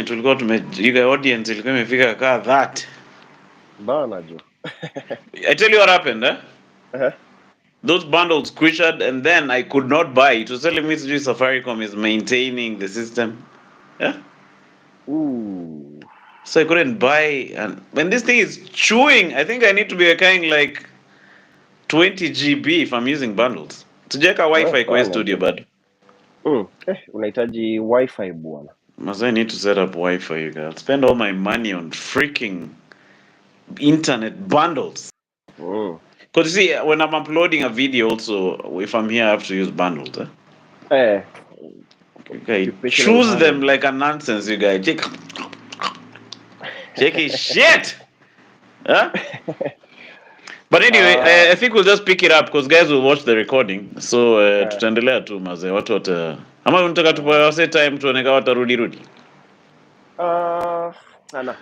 tulikuwa tumejiga audience ilikuwa imefika kaa that. Bana jo. I tell you what happened, eh? Uh-huh. Those bundles quichered and then I could not buy. It was telling me Safaricom is maintaining the system. Yeah? Ooh. So I couldn't buy, and when this thing is chewing, I think I need to be account like 20 GB if I'm using bundles. Tujeka Wi-Fi kwa Bana studio jo. bado. Unahitaji wifi bwana. Must I need to set up Wi-Fi, you guys. Spend all my money on freaking internet bundles. Because you see, when I'm uploading a video also, if I'm here, I have to use bundles. Okay, choose them like a nonsense, you guys. Check it, shit! Huh? But anyway, I think we'll just pick it up because guys will watch the recording. So, tutaendelea tu maze. Watu wata... Ama unataka tupawase time tuoneka watarudi.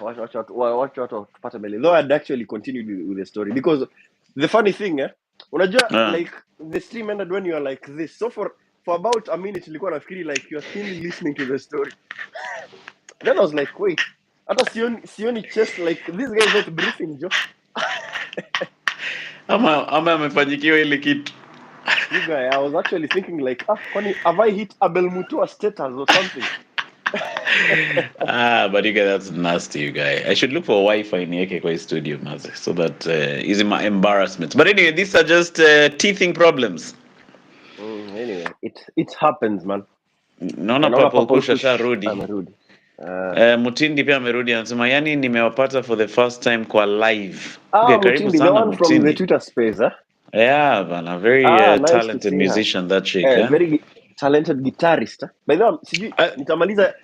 Watch tupate mbele. Though I'd actually continued with the story because the funny thing, unajua like the stream ended when you are like this. So for about a minute nilikuwa nafikiri like you are still listening to the story. Then I was like, wait, hata sioni chest like this guy is not briefing jo. Ama amefanyikiwa ile kitu. You guy, I was actually thinking like, kwani have I hit Abel Mutua status or something? But you guys, that's nasty, you guys. I should look for Wi-Fi in Yeke studio, Maze, so that is my embarrassment. But anyway, these are just teething problems. Anyway, it happens, man. Naona Papa Kusha rudi. Mutindi pia amerudi anasema yani nimewapata for the first time kwa live. Okay, karibu sana the one from the Twitter space, Yeah, man, a very talented musician that chick, very talented guitarist. By the way, sijui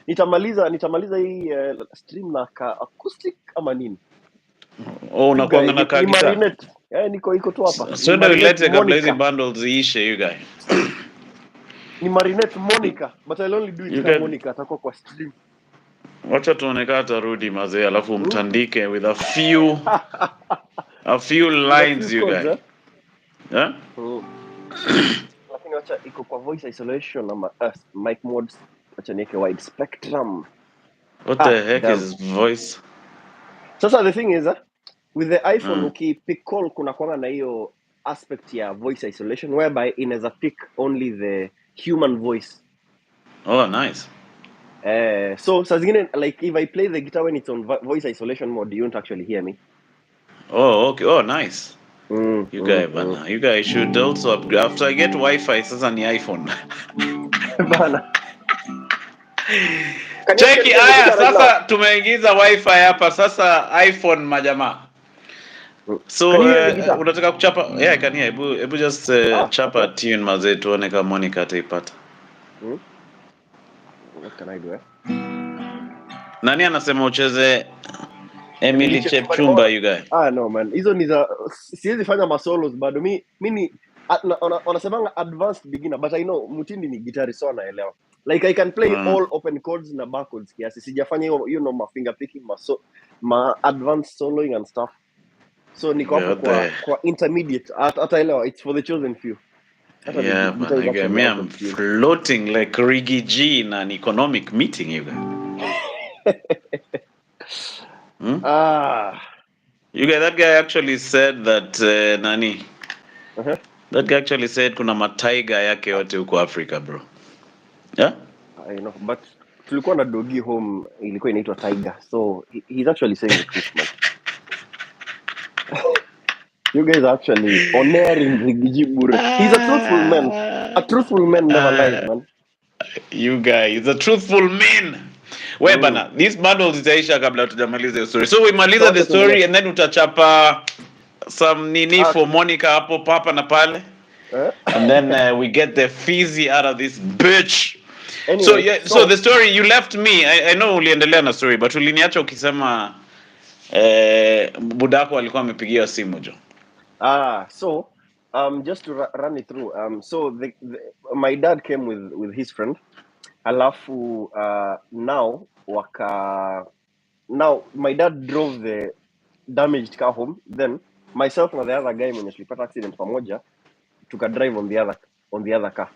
nitamaliza hii stream na acoustic ama nini? Unakuanga na ka guitar. Niko tu hapa. So ndio ilete kabla hizi bundles ziishe, you guys. Ni Marinette Monica, but I'll only do it kwa Monica atakuwa kwa stream. Wacha tuoneka atarudi mazee alafu mtandike with a few lines, you guys. Yeah? Lakini wacha iko kwa voice isolation ama mic modes, wacha niweke wide spectrum. What the heck is voice? Sasa the thing is with the iPhone ukipick call kuna kwanga na hiyo aspect ya voice isolation whereby inaweza pick only the human voice. Oh, nice. So zingine like if I play the guitar when it's on voice isolation mode, you won't actually hear me. Oh, okay. Oh, nice. You guys should also upgrade. After I get Wi-Fi, sasa ni iPhone. Bana. Cheki haya sasa tumeingiza Wi-Fi hapa sasa iPhone majamaa. So unataka kuchapa? Yeah, I can hear. Ebu just chapa tune mazee tuone kama Monica ataipata. What can I do? Nani anasema ucheze Emily Chepchumba, you guys? No man, hizo ni za siwezi fanya masolos bado. Mimi wanasemanga advanced beginner, but I know Mutindi ni guitarist so naelewa. Like I can play all open chords na bar chords kiasi. Sijafanya hiyo ma finger picking, ma advanced soloing and stuff. So niko hapo kwa intermediate. Ataelewa, it's for the chosen few. Yeah, man, I'm floating like Rigi G in an economic meeting, you guys. You guys, that guy actually said that nani? That guy actually said kuna mataiga yake yote huko Africa, bro. Yeah? I know, but tulikuwa na doggy home ilikuwa inaitwa Tiger. So he's actually saying the truth, man. You guys are actually honoring Rigiji Bure. He's a truthful man. A truthful man never lies, man. You guys, he's a truthful man. Bana, these bundles itaisha kabla tujamaliza the story. So we maliza the story and then utachapa some nini for Monica hapo papa na pale. And then we get the fizzy out of this bitch. Anyway, so the story you left me, I know uliendelea na story, but uliniacha ukisema budako alikuwa amepigia simu jo. So just to run it through. So my dad came with his friend. Alafu now my dad drove the damaged car home. Then myself and the other guy mwenye tulipata accident pamoja tuka drive on the other car.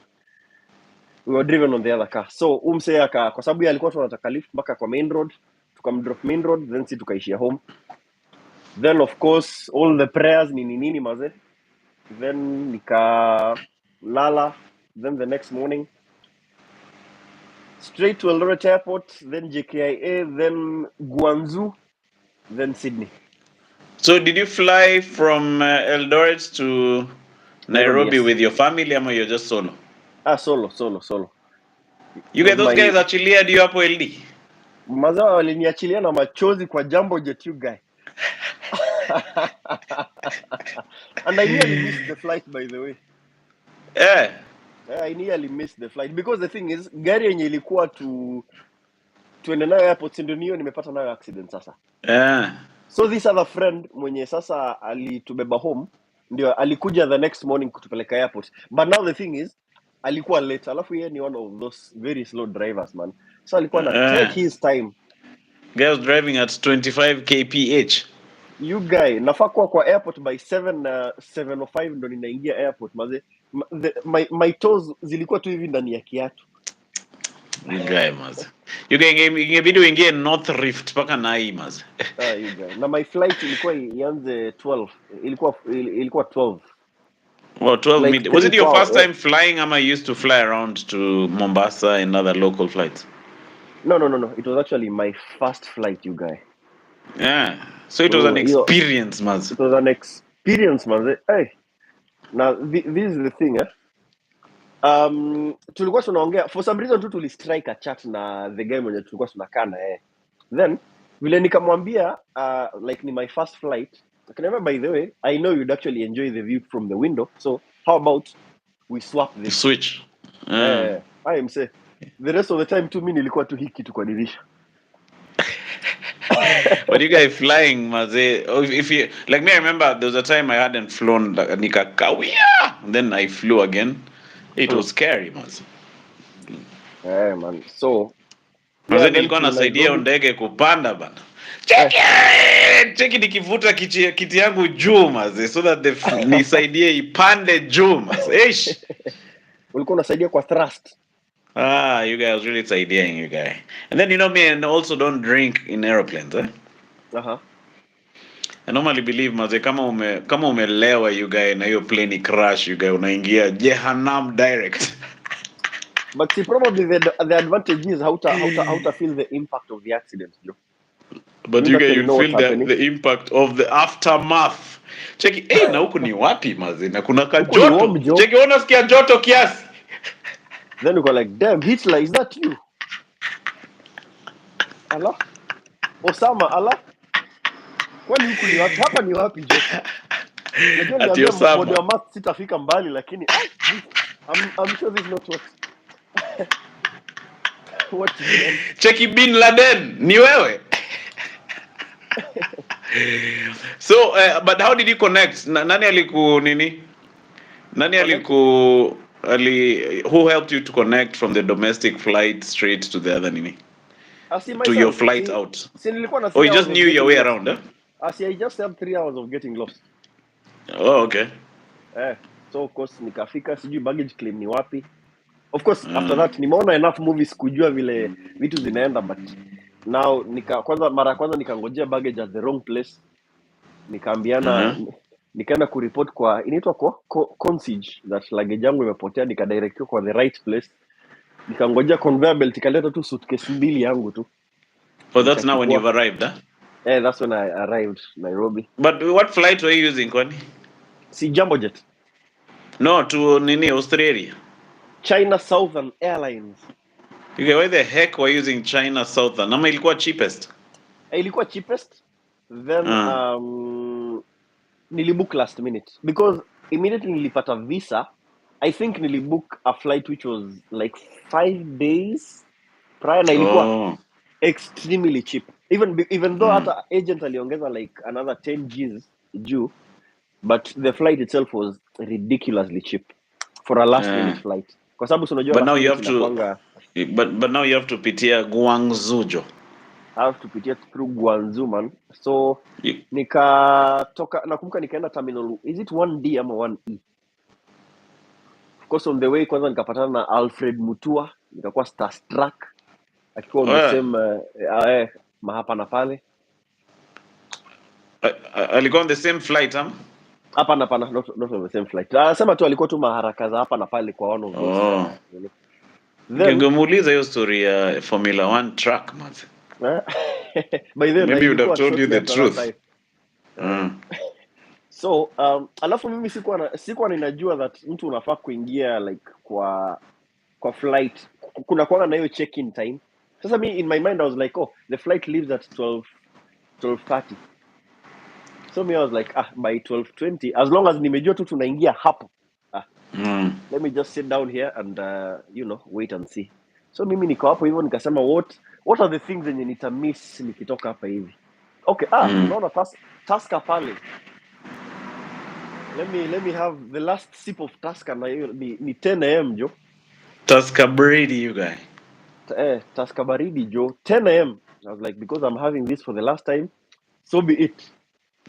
we were driven on the other car. So umse aka kwa sababu yeye alikuwa tunataka lift mpaka kwa main road, tukamdrop main road, then si tukaishia home. Then of course all the prayers nini maze. Then nikalala, then the next morning straight to Eldoret Airport, then JKIA, then Guangzhou, then Sydney. So did you fly from Eldoret to Nairobi Yes. with your family, or you're just solo? Solo. You get those guys actually you hapo LD? Mazao waliniachilia na machozi kwa jambo jet you guy. And I nearly missed the flight, by the way. Yeah. I nearly missed the flight because the thing is gari yenye ilikuwa tuende nayo airport ndio niyo nimepata nayo accident sasa. Yeah. So this other friend mwenye sasa alitubeba home ndio alikuja the next morning kutupeleka airport. But now the thing is alikuwa late. Alafu yeye ni one of those very slow drivers, man. So alikuwa na take his time. Guy was driving at 25 kph. You guy, nafaa kuwa kwa airport by 7:05 ndo ninaingia airport maze. My toes zilikuwa tu hivi ndani ya kiatu. You guy maze. You guy ingebidi uingie North Rift paka Nai maze. You guy. Na my flight ilikuwa ianze 12. Ilikuwa 12. Well, 12 Like Was it your 3 first time flying, or you used to fly around to Mombasa and other local flights? No. It was actually my first flight, you guy. Yeah. So it was an experience, Maz. It was an experience, man. Hey. Now, this is the thing, tulikuwa tunaongea for some reason tu tulistrike a chat na the guy mwenye tulikuwa tunakaa na yeye. Then vile nikamwambia like ni my first flight. Akaniambia, by the way, I know you'd actually enjoy the view from the window. So how about we swap this? Switch. I am say the rest of the time tu mimi nilikuwa tu hiki tu kwa dirisha. But you guys flying, maze. If you like me, I remember there was a time I hadn't flown nikakawia, and then I flew again. It was scary, maze. Yeah, man. So maze nilikuwa nasaidia ndege kupanda bana. Cheki nikivuta kiti yangu juu maze, so that nisaidie ipande juu maze. Eish. Ulikuwa unasaidia kwa thrust. You guys really exciting, you guy. And then you know me, and also don't drink in aeroplanes, eh? I normally believe maze kama umelewa you guy na hiyo plane crash you guy unaingia Jehannam direct. But see, probably the advantage is how to feel the impact of the accident, Joe. But you guys you feel the impact of the aftermath. Cheki, na huku ni wapi maze na kuna kajoto. Cheki unasikia joto kiasi. Then you go like, damn, Hitler, is that you? Allah? Osama, Allah? Kwani huku ni wapi? Hapa ni wapi, Joe? Najua Osama. Bodi wa math sitafika mbali, lakini I'm sure this is not what Cheki Bin Laden, ni wewe? So, but how did you connect? Nani aliku nini? Nani aliku who helped you to connect from the domestic flight straight to the other nini? To your flight out? You just knew your way around, huh? I just had 3 hours of getting lost. Oh, okay. So of course nikafika sijui baggage claim ni wapi. Of course after that nimeona enough movies kujua vile vitu zinaenda, but now mara kwanza nikangojea baggage at the wrong place. Nikaambiana nikaenda kureport kwa inaitwa kwa concierge that luggage yangu imepotea, nikadirectiwa kwa the right place. Nikangojea conveyor belt ikaleta tu suitcase 2 yangu tu. Oh, that's now when you've arrived, huh? Yeah, that's when I arrived Nairobi. But what flight were you using, kwani? Si Jambo Jet. No, to nini Australia. China Southern Airlines. Okay, why the heck were you using China Southern? Ama ilikuwa cheapest? Ilikuwa cheapest. Then nilibook last minute because immediately nilipata visa. I think nilibook a flight which was like 5 days prior na ilikuwa extremely cheap. Even though hata agent aliongeza like another 10 Gs juu, but the flight itself was ridiculously cheap for a last minute flight. Kwa sababu unajua but now you have to but now you have to pitia Guangzhou. I have to pitia through Guangzhou, man. So nakumbuka nikaenda terminal, is it 1D ama 1E? Of course on the way kwanza nikapatana na Alfred Mutua, nikakuwa starstruck akiwa on the Oh, same mahapa na pale. alikuwa on the same flight, huh? Hapana, not on the same flight. Sema tu alikuwa tu maharaka za hapa na pale kwa one of those. Oh. Then Ningemuuliza hiyo story ya Formula 1 track, man. by then Maybe he would have ilikuwa told you shortly the after that truth. time. So alafu mimi sikuwa ninajua that mtu unafaa kuingia like kwa flight kuna kuanga na hiyo check-in time. Sasa me in my mind I was like, oh, the flight leaves at 12:30. So me I was like, by 12:20 as long as nimejua tu tunaingia hapo. Let me just sit down here and wait and see. So mimi niko hapo hivyo nikasema what are the things zenye nitamiss nikitoka hapa hivi. Okay, unaona Tusker pale. Let me have the last sip of Tusker na hiyo ni 10 am jo. Tusker Brady, you guy. Tusker baridi jo 10 am. I was like, because I'm having this for the last time, so be it.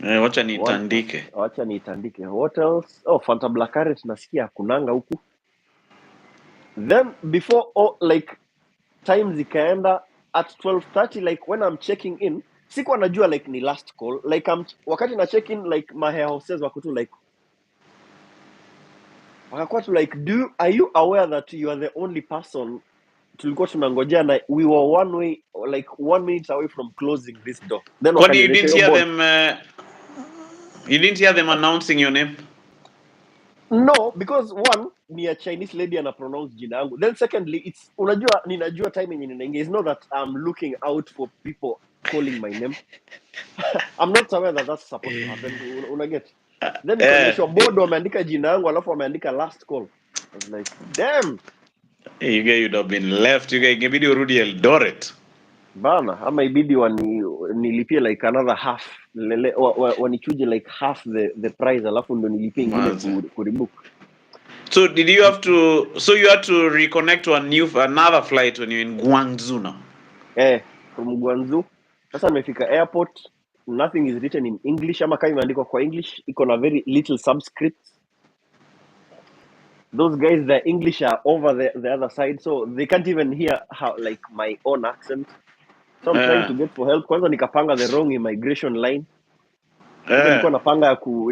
Wacha nitandike. Wacha nitandike. What else? Oh, Fanta Black Currant nasikia kunanga huku. Then before like time zikaenda at 12:30, like when I'm checking in, sikuwa najua like ni last call. Like wakati na check in, like my hair hostess wako tu like wakakuwa tu like, are you aware that you are the only person tulikuwa tunangojea na we were 1 minute away from closing this door. Then Kwani you didn't hear them you didn't hear them announcing your name? No, because one ni a Chinese lady ana pronounce jina yangu. Then secondly, it's unajua ninajua time yenye ninaingia. It's not that I'm looking out for people calling my name. I'm not aware that that's supposed to happen. Unaget? Then nikaonyeshwa board wameandika jina yangu alafu wameandika last call. I was like, damn. Hey, you guys would have been left. You guys ingebidi urudi Eldoret. Bana, ama ibidi nilipie like another half. Wanichuje like half the price alafu ndo nilipie ingine kuribook. So did you have to? So you had to reconnect to another flight when you're in Guangzhou now? From Guangzhou. Sasa nimefika airport, nothing is written in English ama kama imeandikwa kwa English, iko na very little subscripts. Those guys, their English are over the other side, so they can't even hear how like my own accent. So I'm trying to get for help. Kwanza nikapanga the wrong immigration line. Nilikuwa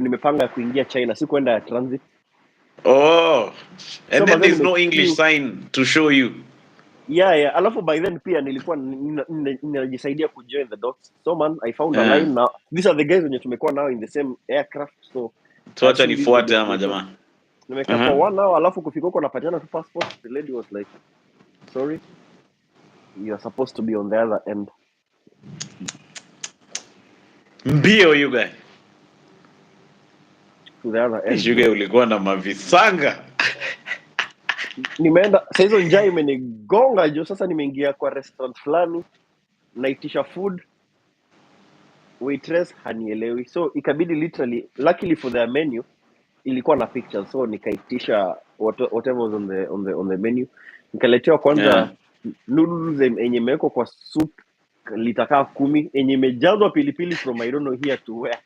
nimepanga kuingia China, si kwenda ya transit. Oh, and so then there's no English sign to show you. Yeah. Alafu by then pia nilikuwa ninajisaidia kujoin the dots. So man, I found a line now. These are the guys wenye tumekuwa now in the same aircraft. So acha nifuate ama jamaa. Nimekaa for 1 hour alafu kufika huko napatiana tu passport. The lady was like, sorry, you are supposed to be on the other end. Mbio you guy. To the other end. You guy ulikuwa na mavisanga. Nimeenda sasa, hizo njaa imenigonga jo. Sasa nimeingia kwa restaurant fulani, naitisha food, waitress hanielewi, so ikabidi literally, luckily for their menu ilikuwa na pictures, so nikaitisha whatever was on the menu. Nikaletewa kwanza noodles yenye imewekwa kwa soup litakaa 10, yenye imejazwa pilipili from I don't know here to where.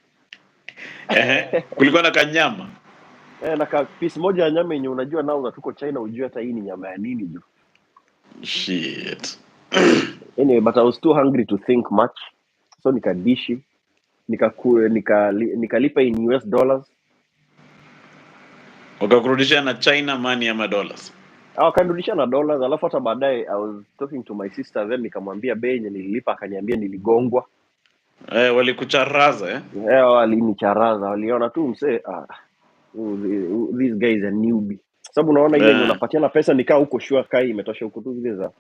Kulikuwa na kanyama. Na ka piece moja ya nyama yenye unajua nao za tuko China ujue hata hii ni nyama ya nini jo. Shit. Anyway, but I was too hungry to think much. So nikadishi, nikalipa in US dollars. Wakakurudisha na China money ama dollars? Wakanirudisha na dollars, alafu hata baadaye I was talking to my sister, then nikamwambia bei yenye nililipa, akaniambia niligongwa. Walikucharaza walinicharaza, waliona tu msee, these guys are newbie. Sababu unaona ile unapatiana pesa nikaa huko sure kai imetosha huko tu zile za.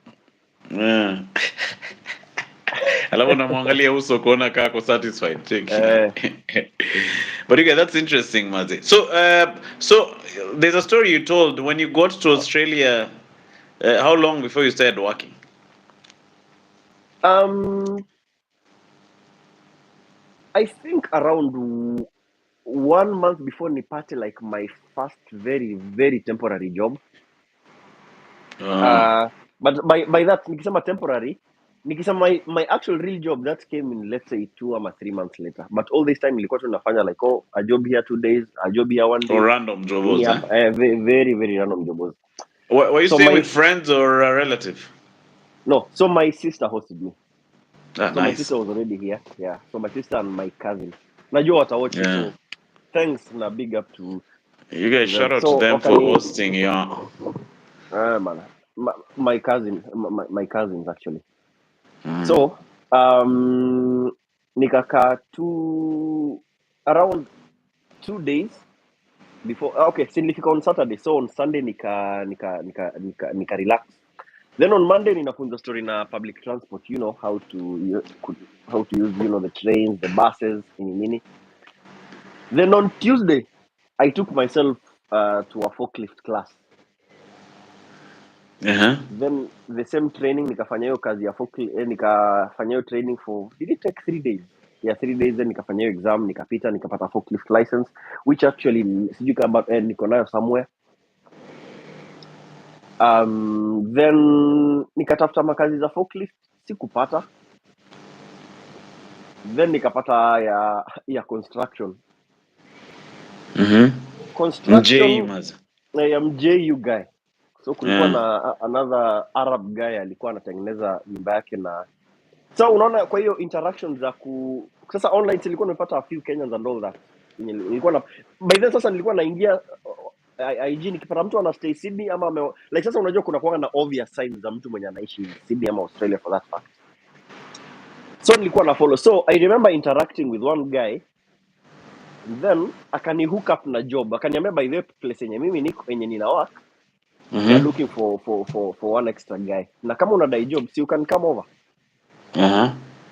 Alafu namwangalia uso kuona kaa ko satisfied. But okay, that's interesting, Mazi. So there's a story you told when you got to Australia. How long before you started working? I think around 1 month before nipate like my first very very temporary job. But by that nikisema temporary nikisema my actual real job that came in let's say 2 or 3 months later, but all this time nilikuwa tunafanya like a job here 2 days, a job here 1 day. Or random Nini jobs, hapa very very random jobs. Were you So staying my with friends or a relative? no, so my sister hosted me. Ah, So my nice. sister was already here. Yeah. So my sister and my cousin. Najua watawatch Yeah. so thanks na big up to You guys, them. shout out to So them for hosting, yeah. man, my cousin, my cousins actually. Mm. So nikakaa around 2 days before. Okay, so nilifika on Saturday. So on Sunday nika relax. Then on Monday ninafunza story na public transport, you know how to use, you know, the trains, the buses, nini. Then on Tuesday I took myself to a forklift class. Then the same training nikafanya hiyo kazi ya forklift, nikafanya hiyo training for, did it take 3 days? Yeah, 3 days. Then nikafanya hiyo exam, nikapita, nikapata forklift license, which actually sijui kama niko nayo somewhere. Then nikatafuta makazi za forklift, sikupata. Then nikapata ya construction. Construction. DJ Moz. I am JU guy. So kulikuwa na another Arab guy alikuwa anatengeneza nyumba yake, na so unaona, kwa hiyo interactions za sasa online nilikuwa nimepata a few Kenyans and all that. Nilikuwa na by then sasa nilikuwa naingia IG nikipata mtu ana stay Sydney ama like sasa unajua kuna kuanga na obvious signs za mtu mwenye anaishi Sydney ama Australia for that fact. So nilikuwa na follow. So I remember interacting with one guy, then akani hook up na job, akaniambia by the place yenye mimi niko yenye nina work, they are looking for one extra guy, na kama unadai job si you can come over.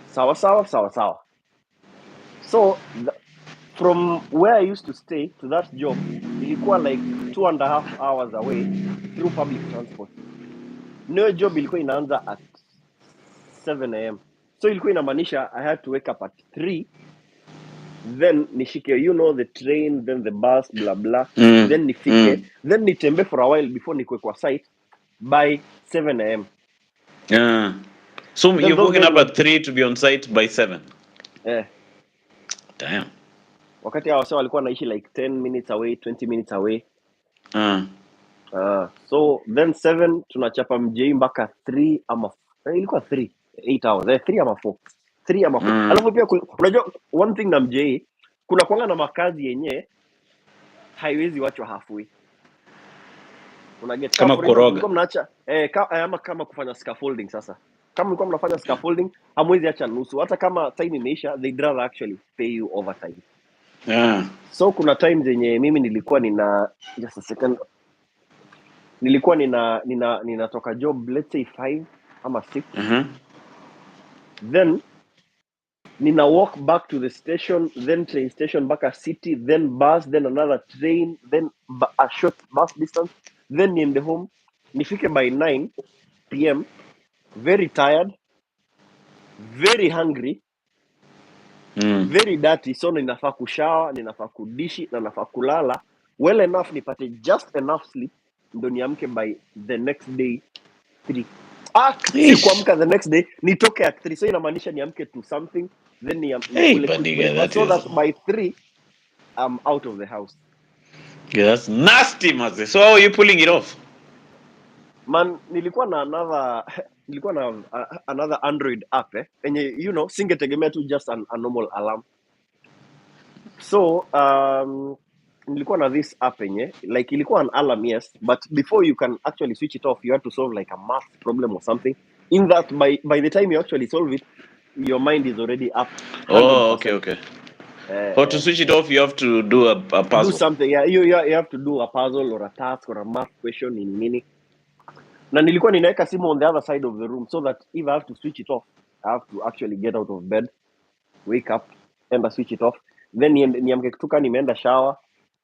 Sawa. So from where I used to stay to that job ilikuwa like 2.5 hours away through public transport. No job ilikuwa inaanza at 7 a.m. So ilikuwa inamaanisha I had to wake up at 3, then nishike, you know, the train, then the bus, blah blah, then nifike, then nitembe for a while before nikwe kwa site by 7 a.m. So then you're waking up at 3 to be on site by 7? Damn. Wakati hao wasa walikuwa naishi like 10 minutes away, 20 minutes away. So then 7 tunachapa mjei mpaka 3 ama ilikuwa 8 hours, 3 ama 4. 3 ama 4. Alafu pia unajua one thing na mjei, kuna kwanga na makazi yenye haiwezi wachwa halfway. Unaget kama koroga. Mlikuwa mnaacha ama kama kufanya scaffolding. Sasa kama mlikuwa mnafanya scaffolding, hamwezi acha nusu. Hata kama time imeisha, they'd rather actually pay you overtime. So kuna times yenye mimi nilikuwa just a second, nilikuwa ninatoka job let's say 5 ama 6. Then nina walk back to the station, then train station back at city, then bus, then another train, then a short bus distance, then niende home, nifike by 9 p.m. very tired, very hungry, very dirty. So ninafaa kushower, ninafaa kudishi, na nafaa kulala well enough nipate just enough sleep ndo niamke by the next day 3. Si kuamka the next day nitoke at 3, so inamaanisha niamke to something, then so that by 3 I'm out of the house. Yeah, that's nasty, Maze. So how are you pulling it off? Man, nilikuwa na another Android app enye, you know, singetegemea tu just a normal alarm. So nilikuwa na this app enye like ilikuwa an alarm, yes, but before you can actually switch it off you have to solve like a math problem or something, in that by the time you actually solve it your mind is already up 100%. Oh, okay. To switch it off you have to do a puzzle. Do something, yeah, you have to do a puzzle or a task or a math question in meaning. Na nilikuwa ninaweka simu on the other side of the room so that if I have to switch it off I have to actually get out of bed, wake up and switch it off, then niamke kutoka nimeenda shower.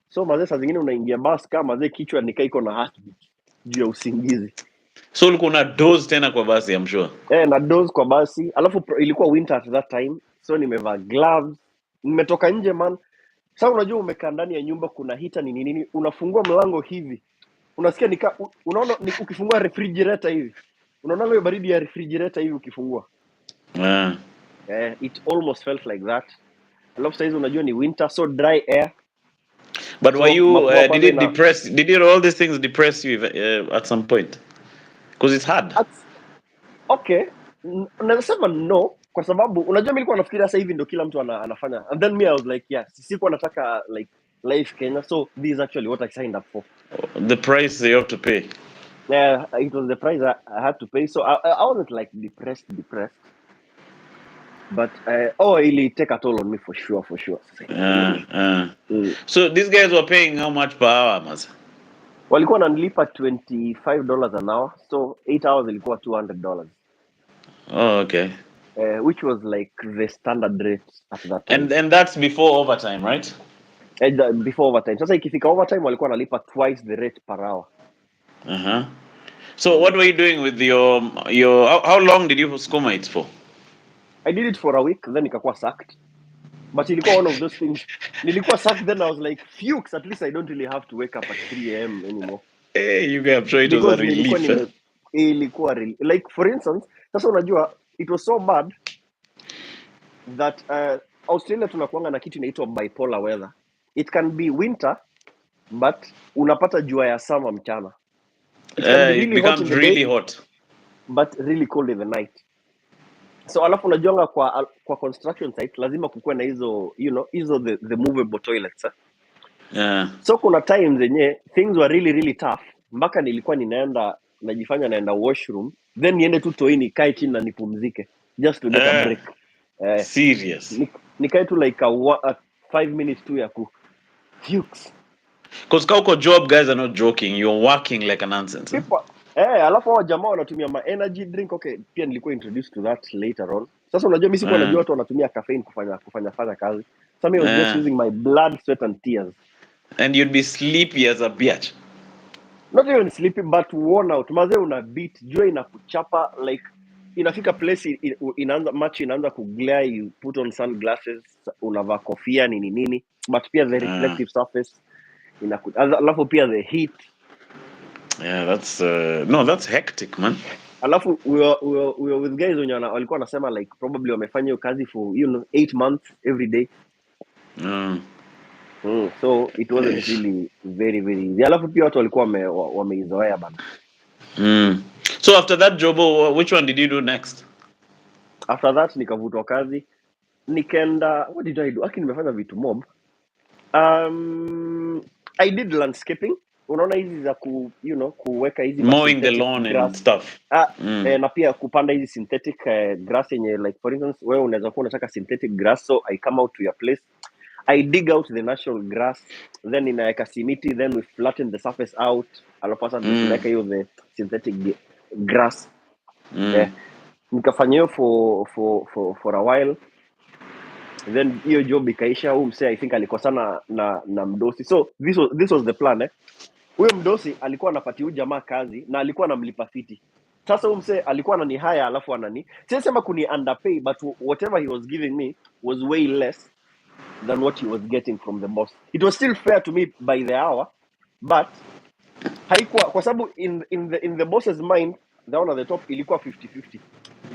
So mazee saa zingine unaingia bus kama mazee kichwa nikaiko na heartbeat juu ya usingizi. So ulikuwa na doze tena kwa basi, I'm sure. Na doze kwa basi. Alafu ilikuwa winter at that time, so nimevaa gloves, nimetoka nje man. Sasa unajua umekaa ndani ya nyumba, kuna heater ni nini, unafungua mlango hivi unasikia unaona ukifungua refrigerator hivi, unaona hiyo baridi ya refrigerator hivi ukifungua It almost felt like that. Alafu saizi unajua ni winter, so dry air. But were So you? mapua Did kwanza it depress? Did it all these things depress you at some point? Because it's hard. Okay, nasema no kwa sababu unajua mimi nilikuwa nafikiria sasa hivi ndio kila mtu anafanya, and then me I was like yeah, sikuwa nataka like life Kenya, so this is actually what I signed up for. The price you have to pay. Yeah, it was the price I had to pay, so I wasn't like depressed, but it'll take a toll on me for sure. So these guys were paying how much per hour, Maz? Walikuwa wananilipa $25 an hour, so 8 hours ilikuwa $200. Oh, okay. Which was like the standard rate at that time. And that's before overtime, right? Before overtime. Sasa ikifika overtime walikuwa wanalipa twice the rate per hour. So what were you doing with your how long did you skuma it for? I did it for a week, then nikakuwa sacked. But ilikuwa one of those things. Nilikuwa sacked, then I was like, phew, at least I don't really have to wake up at 3 a.m. anymore. Hey, you guys, I'm sure it was a relief. Ilikuwa like for instance, sasa unajua it was so bad that Australia tunakuanga na kitu inaitwa bipolar weather. It can be winter but unapata jua ya summer mchana. It can be really hot in the day, hot but really cold in the night. So alafu unajuanga kwa construction site lazima kukuwe na hizo hizo the movable toilets. So kuna times zenye things were really tough mpaka nilikuwa najifanya naenda washroom, then niende tu toini kae chini na nipumzike just to get a break. Serious. Nikae tu like a 5 minutes tu ya ku fukes. Because kauko job guys are not joking, you're working like a nonsense. Alafu hao jamaa wanatumia ma energy drink. Okay, pia nilikuwa introduced to that later on. Sasa unajua mimi sikuwa najua watu wanatumia caffeine kufanya kazi. So me was just using my blood, sweat and tears. And you'd be sleepy as a bitch. Not even sleepy but worn out. Maze una beat, jua inakuchapa, like inafika place inaanza kuglare, you put on sunglasses, unavaa kofia nini, but pia the reflective surface alafu pia the heat. Yeah, that's hectic, man. Alafu we were with guys wenye walikuwa wanasema like probably wamefanya hiyo kazi for 8 months every day. So it wasn't really very easy. Alafu pia watu walikuwa wameizoea bana. So after that job, which one did you do next? After that nikavutwa kazi, nikaenda, what did I do? Aki nimefanya vitu mob. I did landscaping. Unaona hizi za kuweka hizi mowing the lawn grass and stuff. Na pia kupanda hizi synthetic grass yenye like for instance wewe unaweza kuwa unataka synthetic grass, so I come out to your place, I dig out the natural grass, then ninaweka simiti, then we flatten the surface out, alafu sasa tunaweka hiyo the synthetic grass. Nikafanya hiyo for a while, then hiyo job ikaisha. Msee I think alikosana na mdosi, so this was the plan. Huyo mdosi alikuwa anapatia huyu jamaa kazi na alikuwa anamlipa fiti. Sasa huyo msee alikuwa ananihaya, alafu sema kuni underpay, but whatever he was giving me was way less than what he was getting from the boss. It was still fair to me by the hour, but haikuwa kwa sababu in the boss's mind, the one at the top ilikuwa 50-50,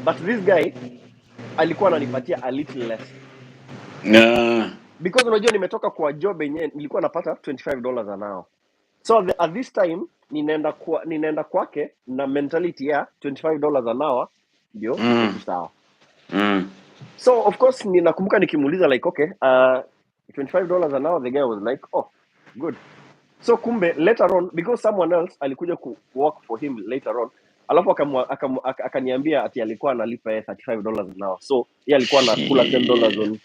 but this guy alikuwa ananipatia a little less. Because unajua nimetoka kwa job yenyewe nilikuwa napata $25 an hour. So at this time ninaenda kwake na mentality ya $25 an hour ndio sawa. So of course ninakumbuka nikimuuliza like okay, $25 an hour, the guy was like, oh good. So kumbe later on, because someone else alikuja ku work for him later on, alafu akaniambia ati alikuwa analipa $35 an hour, so yeye alikuwa anakula $10 on.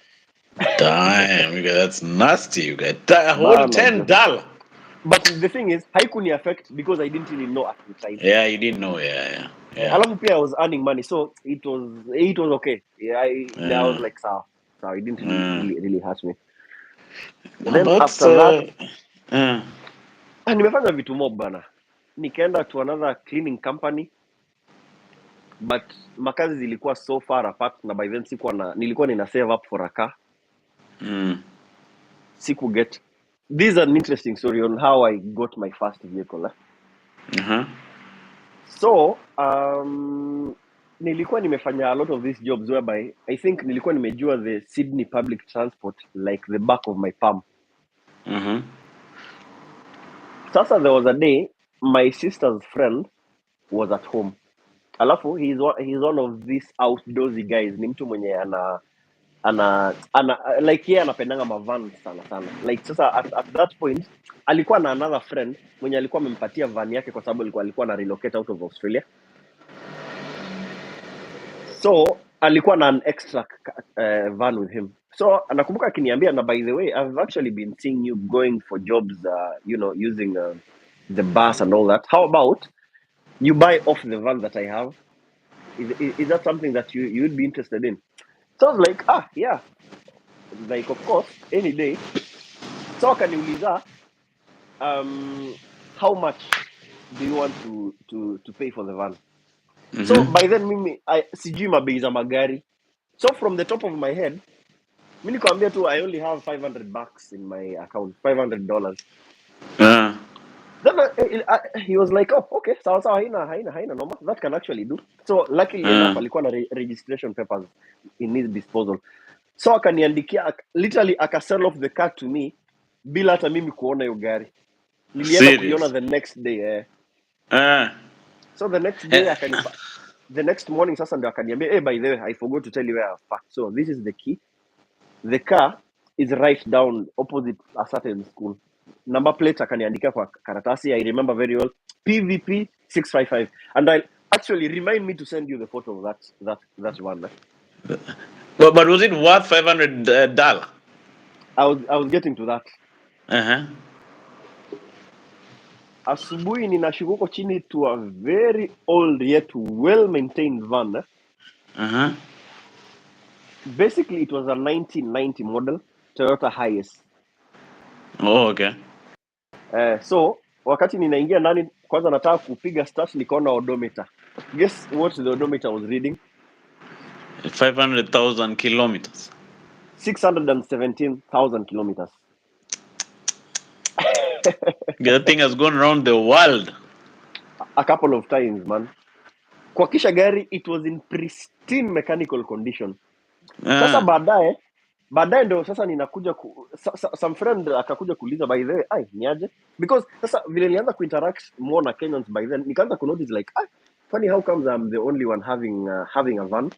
Damn, that's nasty. You get a whole $10. But the thing is, haikuni affect because I didn't really know at the time. Yeah, you didn't know. Yeah. Alafu pia I was earning money, so it was okay. I was like, so it didn't really hurt me. And then after that, nimefanya vitu mob bana. Nikaenda to another cleaning company, but makazi zilikuwa so far apart, na by then nilikuwa nina save up for a car. Get. This is an interesting story on how I got my first vehicle. So nilikuwa nimefanya a lot of these jobs whereby I think nilikuwa nimejua the Sydney public transport like the back of my palm. Sasa there was a day my sister's friend was at home. Alafu he's one of these outdoorsy guys. Ni mtu mwenye ana like yeye anapendanga mavan sana. Like sasa at that point alikuwa na another friend mwenye alikuwa amempatia van yake kwa sababu alikuwa na relocate out of Australia. So alikuwa na an extra van with him. So nakumbuka akiniambia, na by the way I've actually been seeing you going for jobs using the bus and all that. How about you buy off the van that I have? Is that something that you'd be interested in? So I was like, yeah, like of course, any day. So akaniuliza, how much do you want to pay for the van? So by then mimi sijui mabei za magari. So from the top of my head, mimi nikamwambia tu I only have $500 in my account, $500. Then he was like, oh, okay, sawa haina noma, that can actually do. So luckily enough alikuwa na registration papers in his disposal. So akaniandikia, literally sell off the car to me bila hata mimi kuona hiyo gari. Nilienda kuiona the next day. So the next day the next morning sasa ndio akaniambia, hey, by the way I forgot to tell you where I parked. So this is the key. The car is right down opposite a certain school. Number plate akaniandikia kwa karatasi, I remember very well, PVP 655. And I actually remind me to send you the photo of that one. But was it worth $500? I was getting to that. Asubuhi ninashuka chini to a very old yet well maintained van. Basically it was a 1990 model Toyota Hiace. Oh, okay. So wakati ninaingia ndani kwanza nataka kupiga start, nikaona odometer. Guess what the odometer was reading? 500,000 kilometers. 617,000 kilometers. That thing has gone around the world a couple of times, man. Kwa kisha gari it was in pristine mechanical condition. Sasa baadaye ndio sasa ninakuja some friend akakuja kuuliza, by the way, niaje? Because sasa vile nilianza kuinteract more na Kenyans by then, nikaanza ku notice like, funny how comes I'm the only one having a van.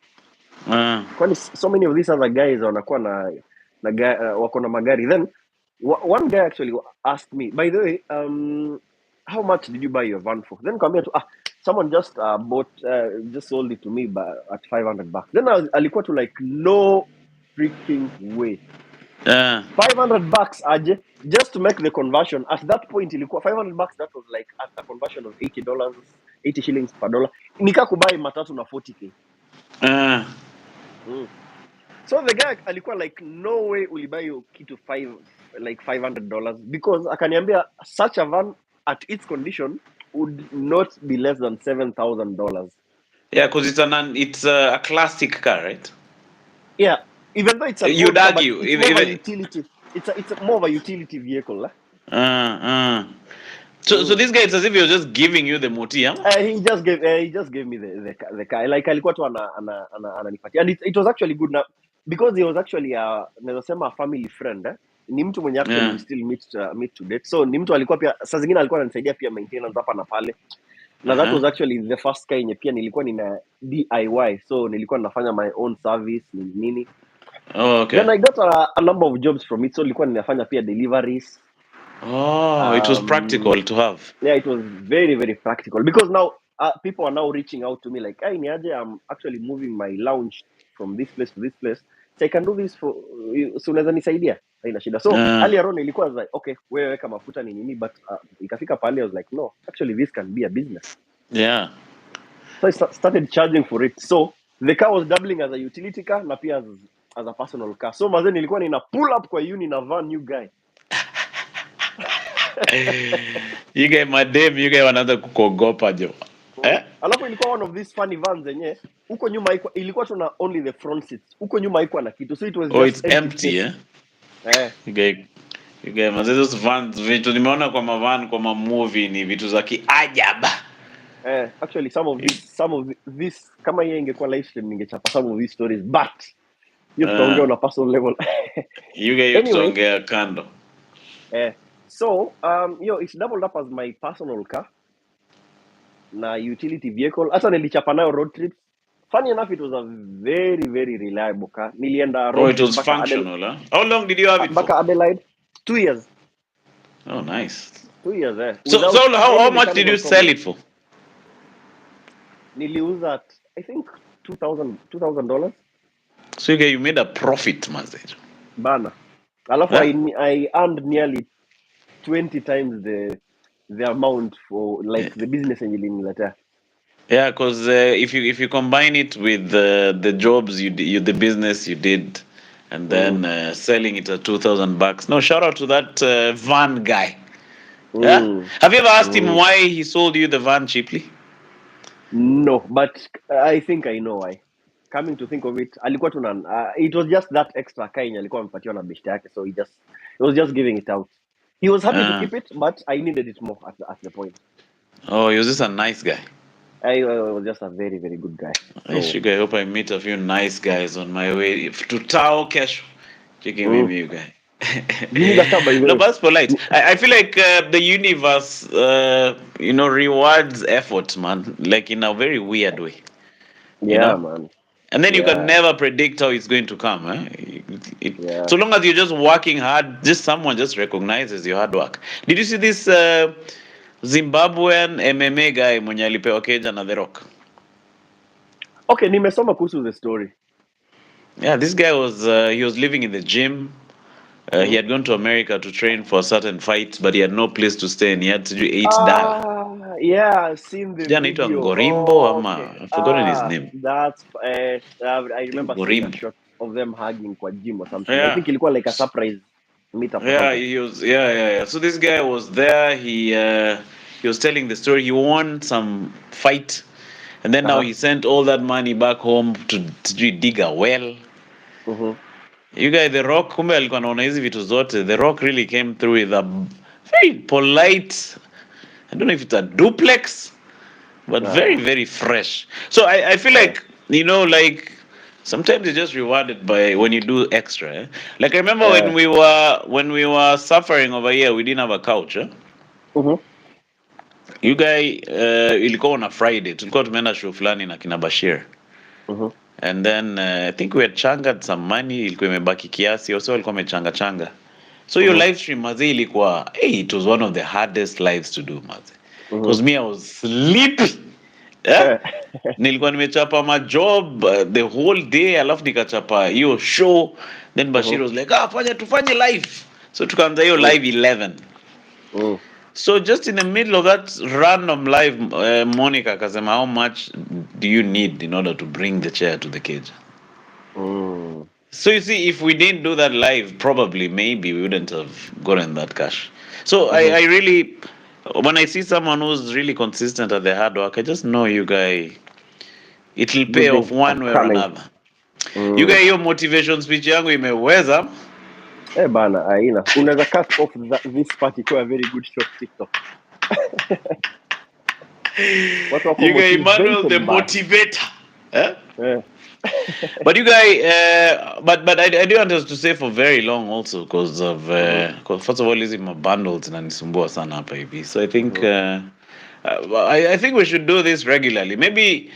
Kwani so many of these other guys wanakuwa na wako na magari. Then one guy actually asked me, by the way, how much did you buy your van for? Then nikamwambia tu, someone just just sold it to me at $500. Then alikuwa tu like, no freaking way. $500 aje, just to make the conversion. At that point ilikuwa $500, that was like at a conversion of $80, 80 shillings per dollar. Nikakubai matatu na 40k. So the guy alikuwa like, no way ulibuy your kitu $500, because akaniambia such a van at its condition would not be less than $7,000. Yeah, because it's a classic car, right? Yeah, even though it's you'd argue it's more of a utility. It's more of a utility vehicle. So this guy, it's as if he was just giving you the moti, huh? He just gave me the car. Like alikuwa tu ananipatia, and it was actually good now because he was actually a family friend. Ni mtu mwenye actually we still meet to date. So ni mtu alikuwa pia saa zingine alikuwa ananisaidia pia maintenance hapa na pale. Na that was actually the first car yenye pia nilikuwa nina DIY. So nilikuwa ninafanya my own service nini. Oh, okay. Then I got a number of jobs from it. So nilikuwa ninafanya pia deliveries. Oh, it was practical to have. Yeah, it was very, very practical because now people are now reaching out to me like, hey, niaje, I'm actually moving my lounge from this place to this place. So I can do this for you. So unaweza nisaidia? Haina shida. So earlier on ilikuwa like, okay, wewe weka mafuta ni nini, but ikafika pale I was like, no, actually this can be a business. Yeah. So I started charging for it. So the car was doubling as a utility car na pia as a personal car. So mazeni nilikuwa nina pull up kwa uni na van new guy. You guy wanaanza kukogopa jo. Alafu ilikuwa one of these funny vans zenye huko nyuma ilikuwa tuna only the front seats. Huko nyuma haikuwa na kitu. So it was just it's empty, You guy those vans vitu nimeona kwa mavan kwa movie ni vitu za kiajaba. Actually some of this kama yeye ingekuwa live stream ningechapa some of these stories, but hiyo tutaongea on a personal level. You guys Anyway, tutaongea kando. so it's doubled up as my personal car na utility vehicle. Hata nilichapa nayo road trips. Funny enough, it was a very very reliable car. Nilienda Oh, road it trip was functional, huh? How long did you have it for? mpaka Adelaide. 2 years. Oh, nice. 2 years, So without how any much did you mechanical sell problem. it for? Niliuza at I think $2,000. So you made a profit, Mazej. Bana. Alafu Huh? I earned nearly 20 times the amount for like the business yenye iliniletea. Yeah, because if you combine it with the jobs the business you did, and then selling it at $2,000. No, shout out to that van guy. Yeah. Have you ever asked him why he sold you the van cheaply? No, but I think I know why. Coming to think of it, alikuwa it was just that extra kind alikuwa amepatiwa na beshte yake, so he was just giving it out. He was happy to keep it, but I needed it more at the point. Oh, he was just a nice guy. I was just a very very good guy. I hope I meet a few nice guys on my way to Tao Cash. Checking with you guy. You need a car, by the No, way. but that's polite. I feel like the universe, rewards effort, man. Like in a very weird way. Yeah, man. And then you can Yeah. never predict how it's going to come. Yeah. So long as you're just working hard, someone just recognizes your hard work. Did you see this Zimbabwean MMA guy mwenye alipewa keja na The Rock? Okay, nimesoma kuhusu the story. Yeah, this guy he was living in the gym. He had gone to America to train for a certain fight, but he had no place to stay, and he had to do $8. Yeah, I've seen the Anaitwa video. Ngorimbo Okay. I've forgotten his name. That's I remember seeing a Ngorimbo. shot of them hugging kwa gym or something. I Yeah. think ilikuwa like a surprise meetup or Yeah, something. he was. Yeah. So this guy was there. He was telling the story. He won some fight, and then now he sent all that money back home to dig a well. You guys, The Rock, kumbe alikuwa anaona hizi vitu zote. The Rock really came through with a very polite, I don't know if it's a duplex, but very, very fresh. So I feel like, like sometimes you're just rewarded by when you do extra. Eh? Like I remember when we were suffering over here, we didn't have a couch. Eh? You guys, ilikuwa on a Friday, tulikuwa tumeenda show fulani na kina Bashir. And then I think we had changaed some money, ilikuwa imebaki kiasi, also walikuwa wamechanga. So your live stream mazi ilikuwa, it was one of the hardest lives to do mazi. Because me I was sleepy. Yeah? Nilikuwa nimechapa my job the whole day, alafu nikachapa hiyo show. Then Bashir was like, tufanye live. So tukaanza hiyo live 11. So just in the middle of that random live, Monica akasema, how much do you need in order to bring the chair to the cage? So you see, if we didn't do that live, probably, maybe we wouldn't have gotten that cash. So I really, when I see someone who's really consistent at their hard work, I just know you guys, it'll pay off one way or another. You guys, your motivation speech yangu imeweza. Bana, aina. Unaweza cut off this part ikuwa a very good short TikTok. You guys, Emmanuel the motivator. But you guys, but I do want us to stay for very long also because of first of all, hizi mabundles inanisumbua sana hapa hivi. So I think I think we should do this regularly. Maybe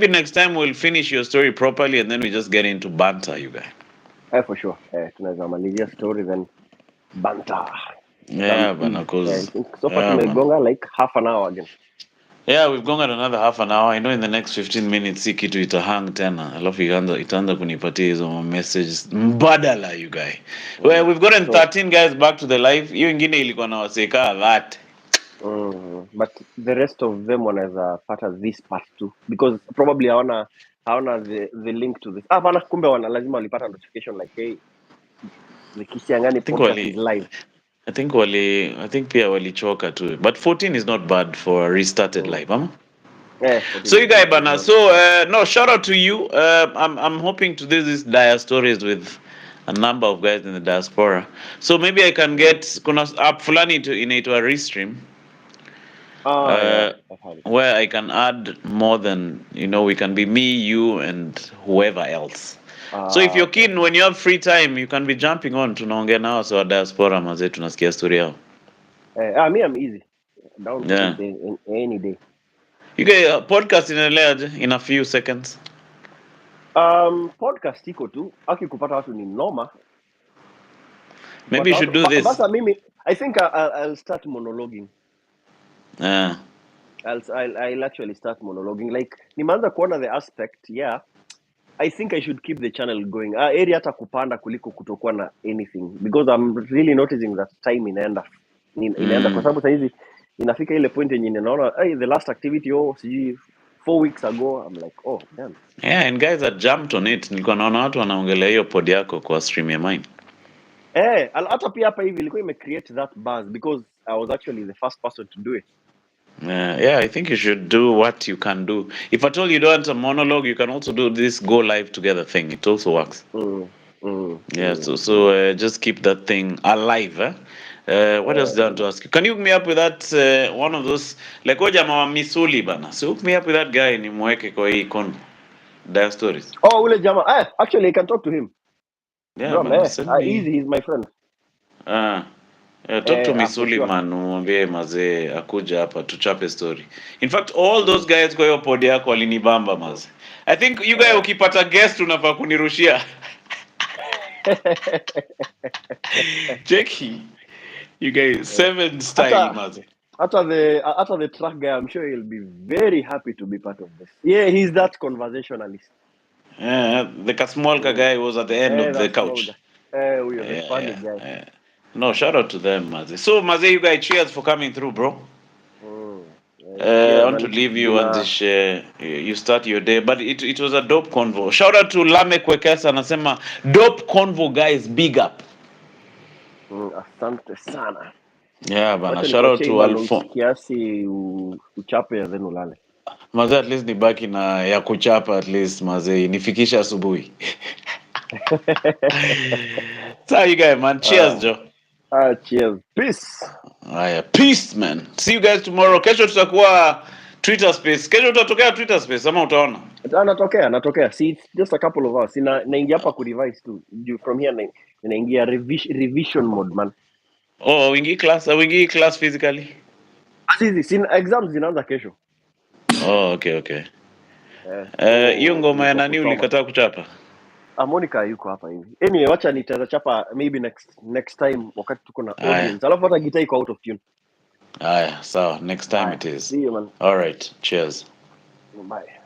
next time we'll finish your story properly and then we just get into banter, you guys. For sure. Tunaweza malizia story then banter. Yeah, because so far tumegonga like half an hour again. Yeah, we've gone at another half an hour. I know in the next 15 minutes hii kitu itahang tena. Alafu itaanza kunipatia hizo messages mbadala, you guys. Well, we've gotten 13 guys back to the live. Hiyo ingine ilikuwa na waseka that. But the rest of them wanaweza pata this part too because probably hawana the link to this. Bana kumbe lazima walipata notification like hey the Kisiangani podcast is live. I think pia walichoka too. But 14 is not bad for a restarted live, huh? Yeah. So you guys, bana. So no, shout out to you. I'm hoping to do this dia stories with a number of guys in the diaspora. So maybe I can get kuna app fulani inaitwa Restream. Yeah, I've had it. where I can add more than, we can be me, you, and whoever else. So if you're Okay. keen, when you have free time, you can be jumping on. Tunaongea nao so diaspora mazee, tunasikia story yao. Me, I'm easy. Down for Yeah. this day, any day. You get podcast inaeleaje in a few seconds. Podcast iko tu. Aki kupata watu ni noma. Maybe you should do this. Basa mimi, I think I'll start monologuing. Yeah. I'll actually start monologuing. Like, nimeanza kuona the aspect, yeah. I think I should keep the channel going. Eri hata kupanda kuliko kutokuwa na anything. Because I'm really noticing that time inaenda kwa sababu saa hizi inafika ile point yenye ninaona the last activity sijui 4 weeks ago, I'm like, oh damn. Yeah, and guys that jumped on it. Nilikuwa naona watu wanaongelea hiyo pod yako kwa stream ya mine. Hata pia hapa hivi ilikuwa imecreate that buzz because I was actually the first person to do it. Yeah, I think you should do what you can do. If at all you don't want a monologue, you can also do this go live together thing. It also works. Yeah, so just keep that thing alive. What else do I want to ask you? Can you hook me up with that one of those like jama wa Misuli bana? So hook me up with that guy ni mweke kwa hii con Dire Stories. Oh, ule jama. Actually I can talk to him. Yeah, Bro, man, send me. easy, he's my friend. Talk to Misuli sure. Man, umwambie mazee akuja hapa tuchape story. In fact, all those guys kwa hiyo pod yako walinibamba mazee. I think you guys ukipata guest unafaa kunirushia. Jackie, you guys 7 style mazee. After the track guy, I'm sure he'll be very happy to be part of this. Yeah, he's that conversationalist. Yeah, the small guy was at the end of the couch. We are the funny guy. No, shout out to them, Maze. So, Maze, you guys, cheers for coming through, bro. I want to leave you on this. You start your day, but it was a dope convo. Shout out to Lame Kwekesa, anasema dope convo, guys. Big up. Asante sana. Yeah, bana. Shout out to Alphonse. Kiasi uchape then ulale. Maze, at least nibaki na ya kuchapa at least, Maze. Nifikisha asubuhi. So you guys, man. Cheers, Joe. Cheers. Peace. Peace, man. See you guys tomorrow. Kesho tutakuwa Twitter space. Kesho tutatokea Twitter space ama utaona? Natokea. See, it's just a couple of hours. Naingia hapa ku revise too. From here naingia revision mode, man. Oh, wingi class physically? Exams zinaanza kesho. Oh, okay. Hiyo ngoma ya nani ulikataa kuchapa? Monica yuko hapa hivi. Anyway, wacha nitachapa maybe next time wakati tuko na audience. Alafu hata guitar iko out of tune. Sawa. Next time it is. See you, man. All right. Cheers. Bye.